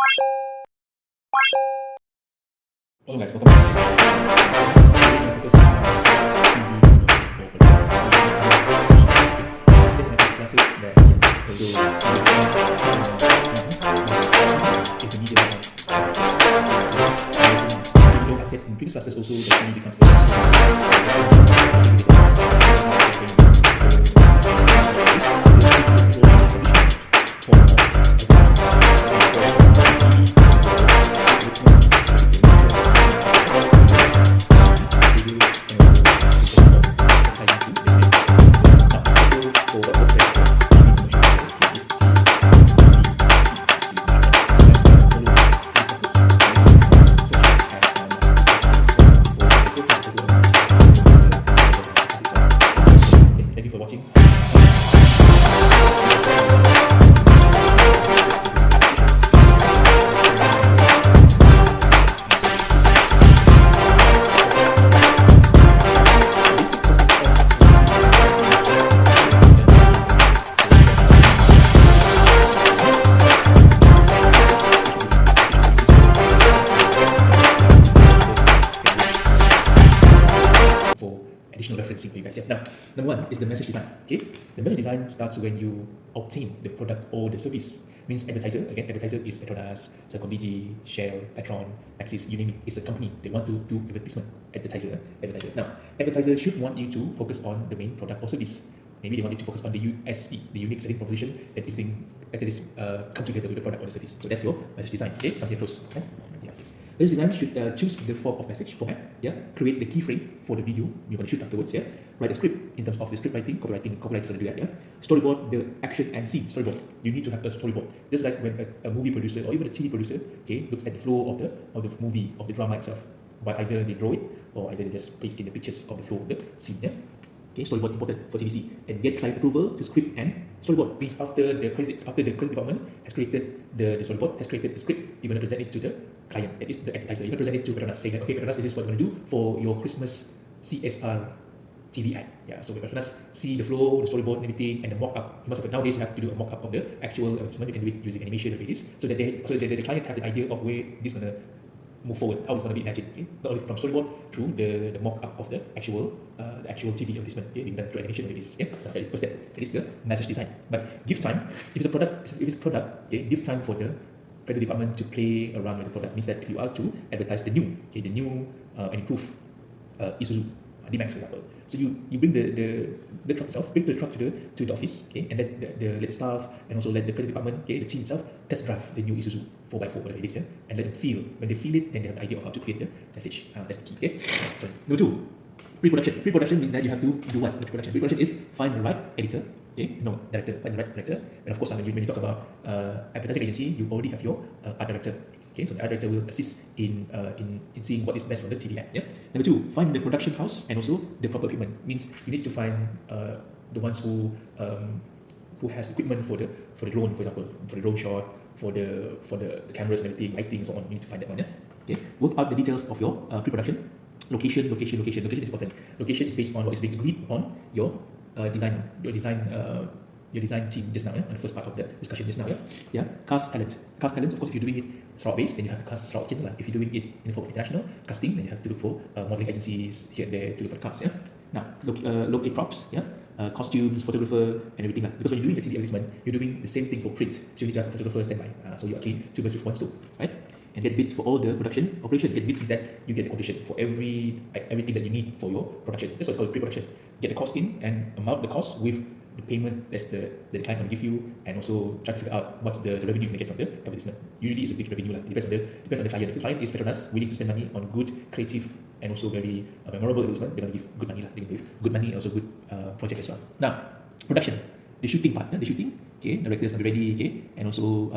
Hello guys, welcome back. Focus on TV or classes that although is the media even though I said in previous classes also the TV becomes referencing for you guys. Yeah. Now, number one is the message design. Okay, the message design starts when you obtain the product or the service. Means advertiser. Again, advertiser is Petronas, Celcom, Shell, Petron, Axis. You name it. It's a company. They want to do advertisement. Advertiser. Now, advertiser should want you to focus on the main product or service. Maybe they want you to focus on the USP, the unique selling proposition that is come together with the product or the service. So that's your message design. Okay, come here close. Okay? Yeah. Message design should choose the form of message format. Yeah, create the keyframe for the video you're going to shoot afterwards. Yeah, write a script in terms of the script writing, copywriting is going to do that. Yeah, storyboard the action and scene. Storyboard. You need to have a storyboard. Just like when a movie producer or even a TV producer, okay, looks at the flow of the movie, of the drama itself. But either they draw it or either they just place in the pictures of the flow of the scene. Yeah. Okay, storyboard important for TVC, and get client approval to script and storyboard. Means after the credit department has created the storyboard, has created the script, you're going to present it to the client, that is the advertiser. You're going to present it to Petronas, saying that okay, Petronas, this is what we're going to do for your Christmas CSR TV ad. Yeah, so Petronas see the flow, the storyboard, and everything, and the mock-up. You must have nowadays you have to do a mock-up of the actual advertisement. You can do it using animation or videos, so that the client have the idea of where this is going to move forward, how it's going to be imagined. Okay? Not only from storyboard through the mock-up of the actual TV advertisement, okay, being done through animation or videos. Yeah, that is the message design. But give time. If it's a product, okay, give time for the credit department to play around with the product. Means that if you are to advertise the new and improve Isuzu D-Max, for example. So you bring the truck itself, bring the truck to the office, okay, and let the staff and also let the credit department, okay, the team itself test drive the new Isuzu 4x4, whatever it is, yeah, and let them feel. When they feel it, then they have an idea of how to create the message. That's the key. Okay. So number two, pre-production. Pre-production means that you have to do what? Pre-production. Pre-production is find the right editor. Okay, no, director. Find the right director. And of course, when you talk about advertising agency, you already have your art director. Okay, so the art director will assist in seeing what is best for the TV ad. Yeah. Number two, find the production house and also the proper equipment. Means you need to find the ones who has equipment for the drone, for example, for the drone shot, for the cameras and everything, lighting and so on. You need to find that one. Yeah. Okay. Work out the details of your pre-production. Location is important. Location is based on what is being agreed on your design team just now, yeah, on the first part of the discussion just now, yeah. Yeah. Cast talent. Of course, if you're doing it Sarawak based, then you have to cast Sarawak kids. If you're doing it in the form of international casting, then you have to look for modeling agencies here and there to look for the cast, yeah. Now, locate props, yeah. Costumes, photographer, and everything. Because when you're doing a TV advertisement, you're doing the same thing for print. So you need to have a photographer standby. So you are killing two birds with one stone, right? And get bids for all the production operation. Get bids is that you get the quotation for everything that you need for your production. That's what's called pre-production. Get the cost in and amount the cost with the payment that's the client will give you, and also try to figure out what's the revenue you can get from the advertisement. Usually it's a big revenue. It depends on the client. If the client is Petronas, willing to spend money on good, creative, and also very memorable advertisement, they're going to give good money. They're going to give good money and also good project as well. Now, production. The shooting part. The shooting. Okay, directors are ready. Okay, and also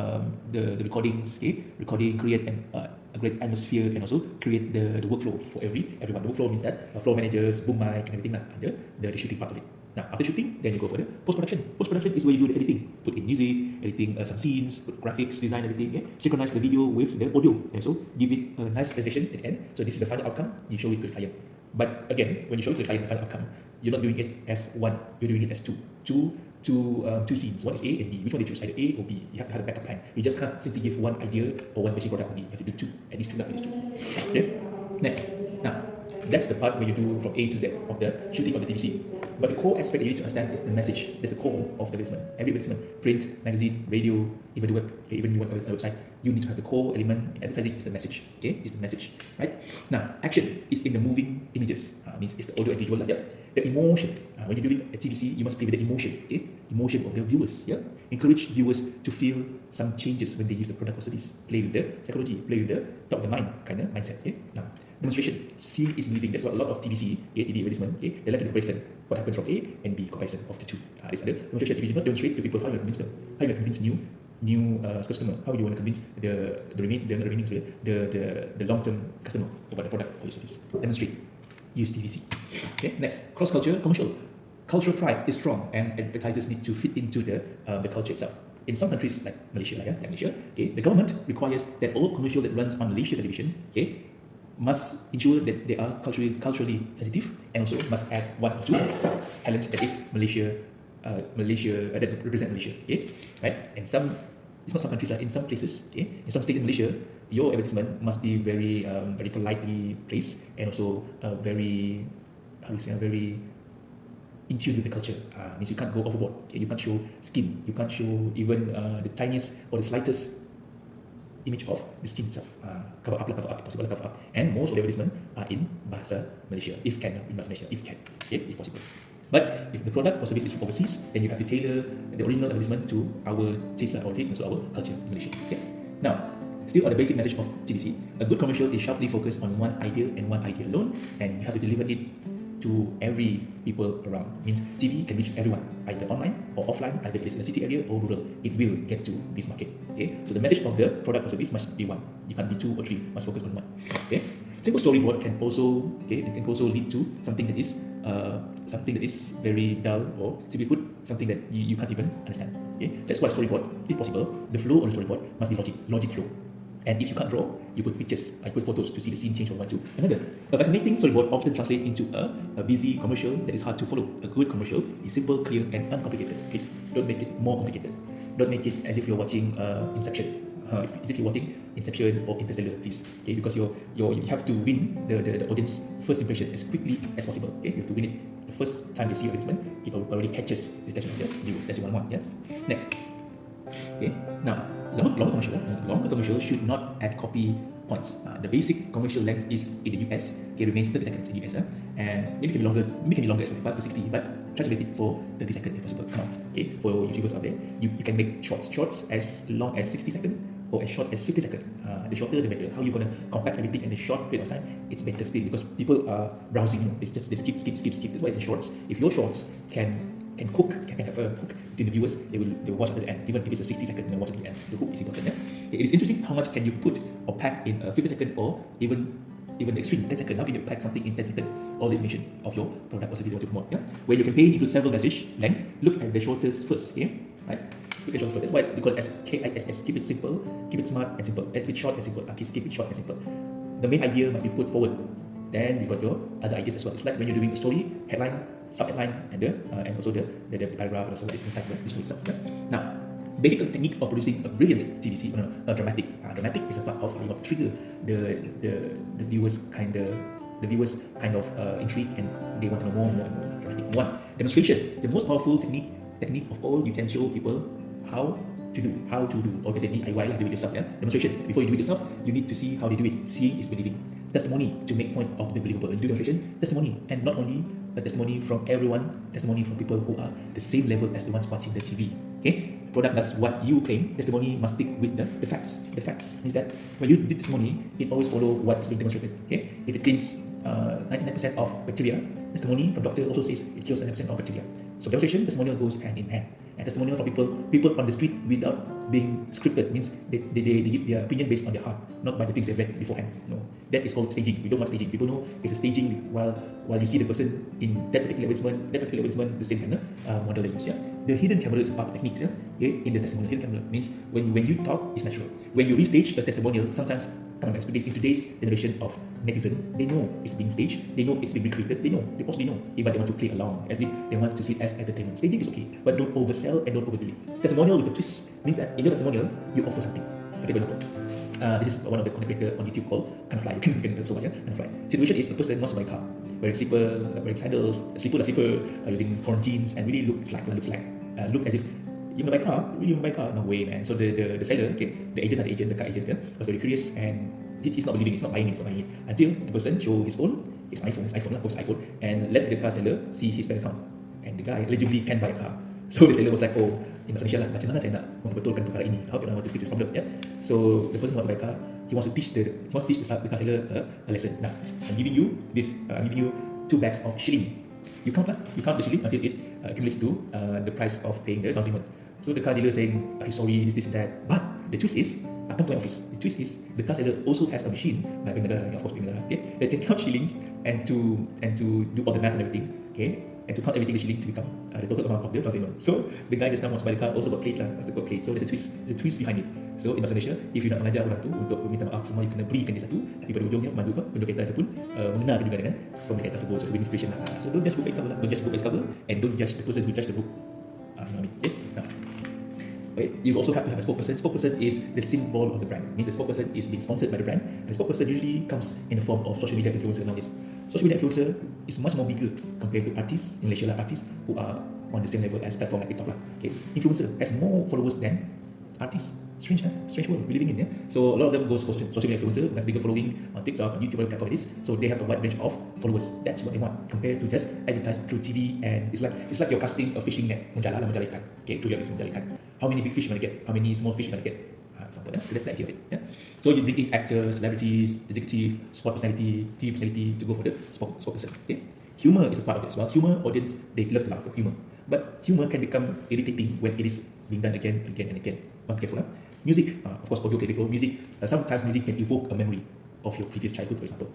the recordings. Okay, create a great atmosphere and also create the workflow for everyone. The workflow means that floor managers, boom mic, and everything under the shooting part of it. Now, after shooting, then you go for the post-production. Post-production is where you do the editing. Put in music, editing some scenes, put graphics, design everything. Yeah? Synchronize the video with the audio. And so give it a nice presentation at the end. So this is the final outcome. You show it to the client. But again, when you show it to the client, the final outcome, you're not doing it as one. You're doing it as two two scenes. One is A and B. Which one do you choose? Either A or B. You have to have a backup plan. You just can't simply give one idea or one machine product only. You have to do two. At least two. Okay. Next. Now, that's the part where you do from A to Z of the shooting of the TVC. But the core aspect you need to understand is the message. That's the core of the advertisement. Every advertisement, print, magazine, radio, even the web, okay, even you want a website, you need to have the core element in advertising is the message. Okay, is the message. Right? Now, action is in the moving images. Means it's the audio and visual. Yeah? The emotion. When you're doing a TVC, you must play with the emotion. Okay? Emotion of the viewers. Yeah? Encourage viewers to feel some changes when they use the product or service. Play with the psychology, play with the top of the mind kind of mindset. Okay? Now, demonstration. See is believing. That's what a lot of TVC, okay, TV advertisement, okay, they like to comparison. What happens from A and B comparison of the two. It's other demonstration. If you do not demonstrate to people how you convince them, how you convince new customer, how you want to convince the long-term customer about the product or your service. Demonstrate. Use TVC. Okay. Next, cross-culture commercial. Cultural pride is strong, and advertisers need to fit into the culture itself. In some countries like Malaysia, okay, the government requires that all commercial that runs on Malaysia television, okay, must ensure that they are culturally sensitive, and also must add one or two talent that is Malaysia that represent Malaysia. Okay, right? And it's not some countries, in some places, okay, in some states in Malaysia, your advertisement must be very very politely placed, and also very very in tune with the culture. Means you can't go overboard. Okay? You can't show skin. You can't show even the tiniest or the slightest image of the skin itself. Cover up, if possible, cover up. And most of the advertisement are in Bahasa Malaysia, if can, in Bahasa Malaysia, if can, okay, if possible. But if the product or service is from overseas, then you have to tailor the original advertisement to our taste, and to our culture in Malaysia. Okay. Now, still on the basic message of TVC, a good commercial is sharply focused on one idea and one idea alone, and you have to deliver it to every people around. Means TV can reach everyone, either online or offline, either it is in a city area or rural. It will get to this market. Okay, so the message of the product or service must be one. You can't be two or three. Must focus on one. Okay, simple storyboard can also it can also lead to something that is very dull, or simply put, something that you can't even understand. Okay, that's why storyboard, if possible, the flow on the storyboard must be logic flow. And if you can't draw, you put pictures, I put photos to see the scene change from one to another. A fascinating storyboard often translates into a busy commercial that is hard to follow. A good commercial is simple, clear, and uncomplicated. Please don't make it more complicated. Don't make it as if you're watching Inception. As if you're watching Inception or Interstellar, please. Okay, because you have to win the audience first impression as quickly as possible. Okay, you have to win it the first time they see your advertisement. It already catches the attention of the viewers. That's what I want. Yeah. Next. Okay. Now, longer commercial should not add copy points. The basic commercial length is in the US, okay, remains 30 seconds in the US, and maybe can be longer as 25 to 60, but try to make it for 30 seconds if possible. Come on, okay, for YouTubers out there, you can make shorts as long as 60 seconds or as short as 50 seconds. The shorter the better. How you gonna compact everything in a short period of time? It's better still, because people are browsing. They skip. That's why in shorts, if your shorts can cook, can have a hook between the viewers, they will watch until the end. Even if it's a 60 second, they'll watch until the end. The hook is important. Yeah? It is interesting how much can you put or pack in a 50 second, or even the extreme 10 seconds. How can you pack something in 10 seconds? All the information of your product or service you want to promote. Yeah? Where your campaign includes several message length, look at the shortest first. Okay? Right? Look at short first. That's why we call it as KISS. Keep it simple, keep it smart and simple. Keep it short and simple. Keep it short and simple. The main idea must be put forward. Then you got your other ideas as well. It's like when you're doing a story, headline, sub-headline, and also the paragraph, and also this inside the story itself. Yeah? Now, basic techniques of producing a brilliant TVC, dramatic. Dramatic is a part of how you trigger the viewers kind of intrigue, and they want to know more. Dramatic. One, demonstration. The most powerful technique of all, you can show people how to do, or you can say DIY, do it yourself. Yeah? Demonstration. Before you do it yourself, you need to see how they do it. Seeing is believing. Testimony to make point of the believable. When you do demonstration, testimony, and not only a testimony from everyone, testimony from people who are the same level as the ones watching the TV. Okay, product does what you claim. Testimony must stick with the facts. The facts means that when you do testimony, it always follow what is being demonstrated. Okay, if it cleans 99% of bacteria, testimony from doctor also says it kills 99% of bacteria. So demonstration, testimonial goes hand in hand. And testimonial from people on the street without being scripted means they give their opinion based on their heart, not by the things they read beforehand. No, that is called staging. We don't want staging. People know it's a staging while you see the person in that particular advertisement, the same kind of model they use. Yeah, the hidden camera is a part of techniques. Yeah, okay? In the testimonial, hidden camera means when you talk, it's natural. When you restage a testimonial, sometimes Come on guys, in today's generation of netizen, they know it's being staged, they know it's being recreated, they possibly know. But they want to play along as if they want to see it as entertainment. Staging is okay, but don't oversell and don't overdo it. Testimonial with a twist means that in your testimonial, you offer something. Okay, for example, this is one of the content creator on YouTube called Kind of Fly. You can so much, yeah? Kind of Fly. Situation is the person wants to buy a car, wearing slipper, wearing sandals, slipper, using torn jeans, and really look as if you want to buy a car, really want to buy a car? No way, man. So the seller, okay, the car agent, yeah, was very curious and he's not believing it, he's not buying it, until the person show his phone, his iPhone, post iPhone, and let the car seller see his bank account, and the guy legibly can buy a car. So the seller was like, oh, in Malaysia lah, macam mana saya nak membetulkan perkara ini? How can I want to fix this problem? Yeah. So the person who want to buy a car, he wants to teach the car seller a lesson. Now, I'm giving you 2 bags of shilling. You count the shilling until it accumulates to the price of paying the down payment. So the car dealer saying, sorry, this and that. But the twist is, come to my office. The twist is, the car seller also has a machine, of course, okay, that can count shillings and to do all the math and everything, okay, and to count everything the shilling to become the total amount of the down payment. So the guy just now wants to buy the car also got plate. So there's a twist behind it. So in bahasa Malaysia, if you nak mengajar orang tu untuk meminta maaf semua, you kena berikan dia satu, tapi pada ujungnya pemandu kereta ataupun mengenal juga dengan pemilik kereta tersebut. So it's a situation lah. So don't just book its cover lah. Don't just book its cover and don't judge the person who judge the book. You know what I mean? Okay? Now, okay, you also have to have a spokesperson. Spokesperson is the symbol of the brand. It means the spokesperson is being sponsored by the brand. And the spokesperson usually comes in the form of social media influencer nowadays. Social media influencer is much more bigger compared to artists in Malaysia, artists who are on the same level as platform like TikTok lah. Okay, influencer has more followers than artists. Strange, huh? Strange world we're living in, yeah? So a lot of them goes for social media influencer, has bigger following on TikTok, on YouTube, whatever platform it is. So they have a wide range of followers. That's what they want, compared to just advertise through TV. And it's like you're casting a fishing net, menjala ikan. Okay, to your menjala ikan. How many big fish you gonna get? How many small fish you gonna get? Example, yeah? That's the idea of it. Yeah? So you bring in actors, celebrities, executive, sport personality, TV personality to go for the spokesperson. Okay? Humor is a part of it as well. Humor, audience, they love to laugh with humor. But humor can become irritating when it is being done again and again. Must be careful. Huh? Music, of course, audio play a role. Music, sometimes music can evoke a memory of your previous childhood, for example.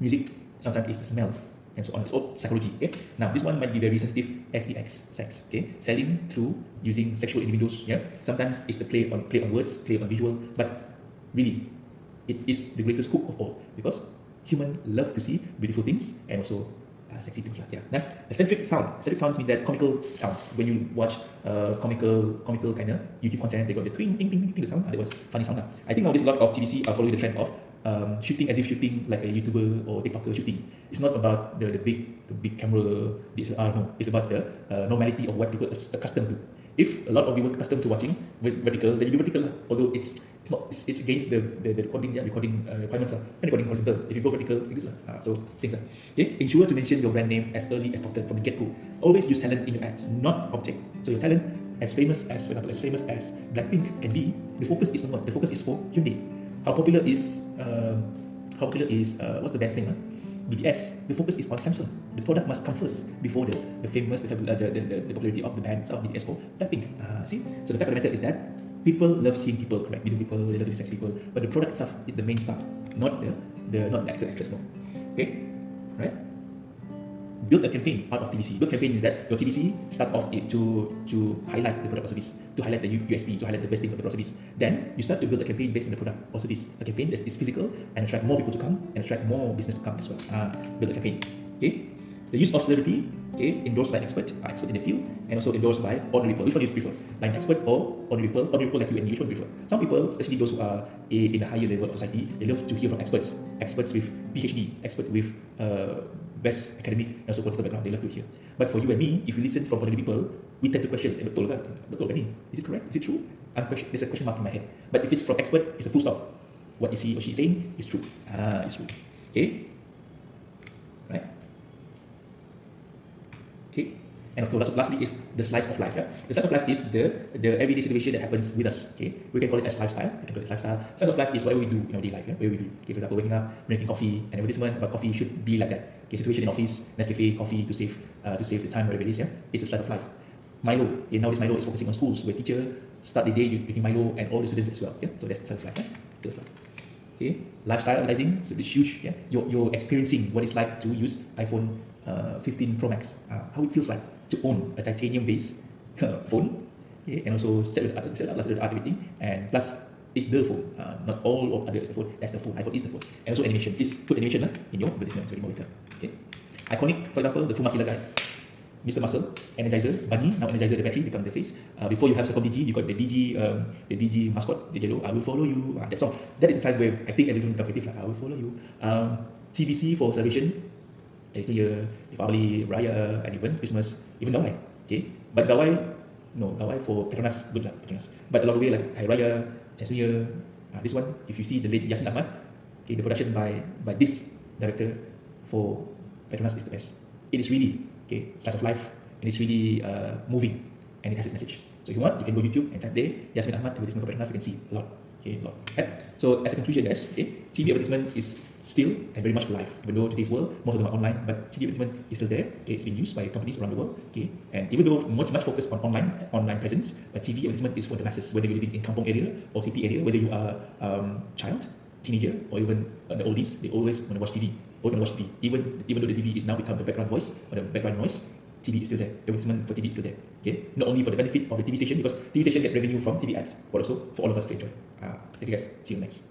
Music sometimes is the smell, and so on. It's all psychology. Okay? Now, this one might be very sensitive. SEX, sex. Okay? Selling through using sexual innuendos. Yeah? Sometimes it's the play on words, play on visual, but really, it is the greatest hook of all because humans love to see beautiful things and also sexy things. Yeah. Now, eccentric sounds means that comical sounds. When you watch comical kind of YouTube content, they got the twing, ting, ting, ting, the sound. That was funny sound. I think nowadays a lot of TVC are following the trend of shooting as if shooting like a YouTuber or TikToker shooting. It's not about the big camera DSLR. No, it's about the normality of what people are accustomed to. If a lot of viewers are accustomed to watching vertical, then you do vertical. Although it's against the recording requirements. Recording horizontal. If you go vertical, it is so things like. Okay, ensure to mention your brand name as early as often from the get-go. Always use talent in your ads, not object. So your talent, as famous as Blackpink can be, the focus is on what? The focus is for Hyundai. How popular is what's the band's name? BTS. The focus is on Samsung. The product must come first before the popularity of the band of BTS or Blackpink. See? So the fact of the matter is that people love seeing people, correct? Beautiful people, they love seeing sexy people, but the product itself is the main star, not the actor, actress. No. Okay? Right? Build a campaign out of TVC. Build campaign is that your TVC start off it to highlight the product or service, to highlight the USP, to highlight the best things of the product or service. Then you start to build a campaign based on the product or service. A campaign that is physical and attract more people to come and attract more business to come as well. Build a campaign. Okay. The use of celebrity, okay, endorsed by expert in the field, and also endorsed by ordinary people. Which one do you prefer? By an expert or ordinary people? Ordinary people like you and me, which one do you prefer? Some people, especially those who are in a higher level of society, they love to hear from experts. Experts with PhD, expert with best academic and also political background, they love to hear. But for you and me, if you listen from ordinary people, we tend to question, betul kan ni? Is it correct? Is it true? There's a question mark in my head. But if it's from expert, it's a full stop. What is he or she saying is true. It's true. Okay? Right? Okay? And of course, lastly is the slice of life. Yeah? The slice of life is the everyday situation that happens with us. Okay? We can call it as lifestyle. Slice of life is whatever we do in our daily life. Yeah? Whatever we do. Okay, for example, waking up, drinking coffee, and advertisement about coffee should be like that. Okay, situation in office, Nescafe, coffee to save the time, whatever it is. Yeah? It's a slice of life. Milo. Okay, nowadays Milo is focusing on schools where teacher start the day you drinking Milo and all the students as well. Yeah? So that's slice of life. Yeah? Okay, lifestyle advertising, so it's huge. Yeah, you're experiencing what it's like to use iPhone 15 Pro Max. How it feels like to own a titanium-based phone. Okay, and also set with the art everything, and plus It's the phone. Not all of other is the phone. That's the phone. iPhone is the phone. And also animation. Please put animation in your advertisement. Very more later. Okay. Iconic, for example, the Fuma Killer guy. Mr. Muscle, Energizer, Bunny. Now Energizer, the battery become the face. Before you have Circle DG, you got the DG mascot, the yellow. I will follow you. That's all. That is the time where I think everything become creative. Like, I will follow you. TVC for celebration. Chinese New Year, Diwali, Raya, and even Christmas, even Gawai. Okay. But Gawai, no, Gawai for Petronas, good lah, Petronas. But along the way, like Hari Raya, Chinese New Year, this one, if you see the late Yasin Ahmad, okay, the production by this director for Petronas is the best. It is really, okay, slice of life, and it's really moving, and it has its message. So if you want, you can go YouTube and type there, Yasin Ahmad advertisement for Petronas, you can see a lot. Okay, a lot. Right? So as a conclusion, guys, okay, TV advertisement is still and very much alive. Even though today's world, most of them are online, but TV advertisement is still there. Okay, it's being used by companies around the world. Okay, and even though much focus on online presence, but TV advertisement is for the masses. Whether you're living in kampong area or city area, whether you are child, teenager, or even the oldies, they always want to watch TV. Or can watch TV. Even though the TV is now become the background voice or the background noise, TV is still there. The advertisement for TV is still there. Okay, not only for the benefit of the TV station, because TV station get revenue from TV ads, but also for all of us to enjoy. Thank you guys. See you next.